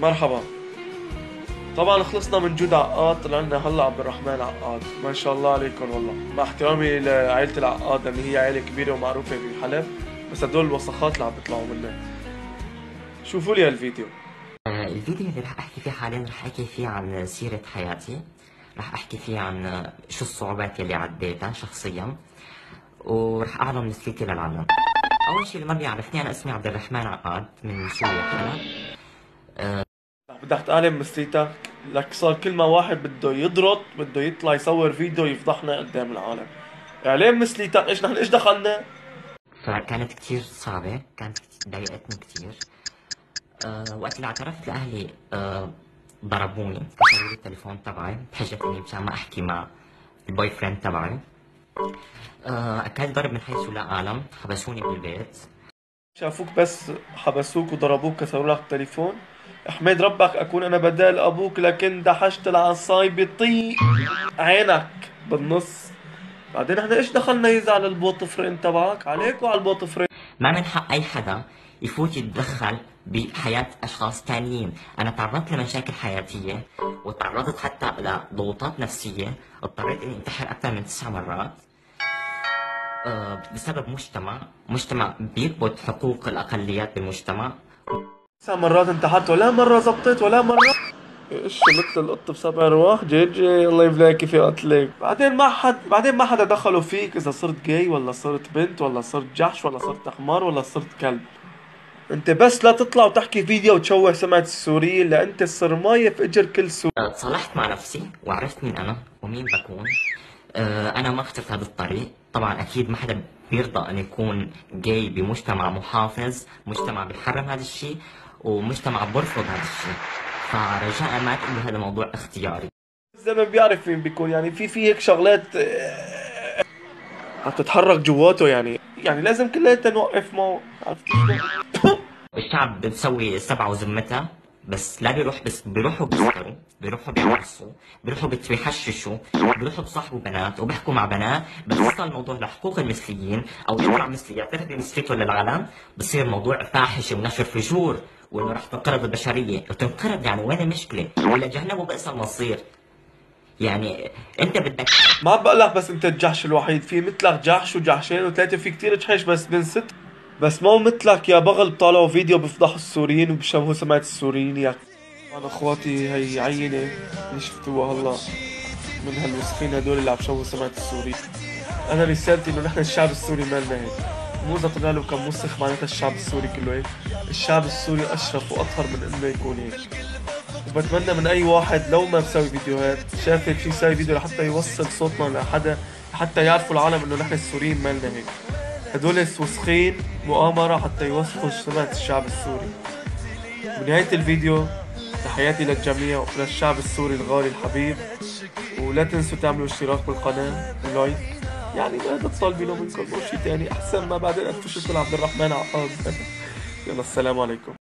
مرحبا. طبعا خلصنا من جود عقاد، طلعنا هلا عبد الرحمن عقاد. ما شاء الله عليكم والله، مع احترامي لعائلة العقاد لأن هي عائلة كبيرة ومعروفة بحلب، بس هدول الوسخات اللي عم بيطلعوا منها. شوفوا لي هالفيديو. الفيديو اللي رح احكي فيه حاليا رح احكي فيه عن سيرة حياتي. رح احكي فيه عن شو الصعوبات اللي عديتها شخصيا، ورح اعلن نسبتي للعالم. اول شيء اللي ما بيعرفني، انا اسمي عبد الرحمن عقاد من سوريا حلب. بدك تعلم مسليتك، لك صار كل ما واحد بده يضرط بده يطلع يصور فيديو يفضحنا قدام العالم. اعلام مسليتك، ايش دخلنا؟ فكانت كتير صعبة، ضايقتني كتير. وقت اللي اعترفت لاهلي ضربوني، كسروا لي التليفون تبعي بحجة اني مشان ما احكي مع البوي فريند تبعي. اكلت ضرب من حيث لا اعلم، حبسوني بالبيت. شافوك بس حبسوك وضربوك كسروا لك التليفون. احمد ربك اكون انا بدال ابوك، لكن دحشت العصاي بطيق عينك بالنص. بعدين احنا ايش دخلنا يزعل البوت فريند تبعك؟ عليك وعلى البوت فريند. ما من حق أي حدا يفوت يتدخل بحياة أشخاص تانيين. أنا تعرضت لمشاكل حياتية، وتعرضت حتى لضغوطات نفسية، اضطريت إني أنتحر أكثر من 9 مرات بسبب مجتمع بيكبت حقوق الأقليات بالمجتمع. 9 مرات انتحرت ولا مرة زبطت ولا مرة؟ ايش مثل القط بسبع رواح؟ جي الله يبلاك كيف يقتلك. بعدين ما حدا دخلوا فيك اذا صرت جاي ولا صرت بنت ولا صرت جحش ولا صرت حمار ولا صرت كلب. انت بس لا تطلع وتحكي فيديو وتشوه سمعة السوريين، لان انت الصرماية في اجر كل سوري. صلحت مع نفسي وعرفت مين أنا ومين بكون. أنا ما اخترت هذا الطريق. طبعا أكيد ما حدا بيرضى أن يكون جاي بمجتمع محافظ، مجتمع بيحرم هذا الشيء، ومجتمع برفض هذا الشيء. فرجاء ما تقولوا هذا موضوع اختياري. الزلمة بيعرف مين بيكون، يعني في هيك شغلات عم تتحرك جواته، يعني لازم كلياتنا نوقف معه. عرفت كيف؟ الشعب بتسوي سبعة وذمتها، بس لا بيروح، بس بيروحوا بيسكروا، بيروحوا بيعرسوا، بيروحوا بيحششوا، بيروحوا بصاحبوا بنات وبيحكوا مع بنات. بس وصل الموضوع لحقوق المثليين او يطلع مثلي يعترف بمثليته للعالم، بصير موضوع فاحشه ونشر فجور، وانه رح تنقرض البشريه. وتنقرض يعني وين المشكله؟ الى جهنم وبئس المصير. يعني انت بدك. ما بقول لك بس انت الجحش الوحيد، في مثلك جحش وجحشين وثلاثة، في كتير جحش بس بنست. بس مو مثلك يا بغل طالعوا فيديو بيفضحوا السوريين وبيشوهوا سمعة السوريين. يا انا اخواتي هي عينة اللي شفتوها هلا من هالوسخين هدول اللي عم بيشوهوا سمعة السوري. انا رسالتي انه نحن الشعب السوري مالنا هيك. مو اذا طلع له كم وسخ معناتها الشعب السوري كله هيك. الشعب السوري اشرف واطهر من انه يكون هيك. وبتمنى من اي واحد لو ما مسوي فيديوهات شاف هيك شي يسوي فيديو لحتى يوصل صوتنا لحدا، لحتى يعرفوا العالم انه نحن السوريين مالنا هيك. هدول وسخين مؤامرة حتى يوسخوا سمعة الشعب السوري. بنهاية الفيديو تحياتي للجميع وللشعب السوري الغالي الحبيب، ولا تنسوا تعملوا اشتراك بالقناة ولايك. يعني ما هذا طالبينه منكم، مو شي تاني، احسن ما بعدين انتوا شو طلع عبد الرحمن عقاد. يلا السلام عليكم.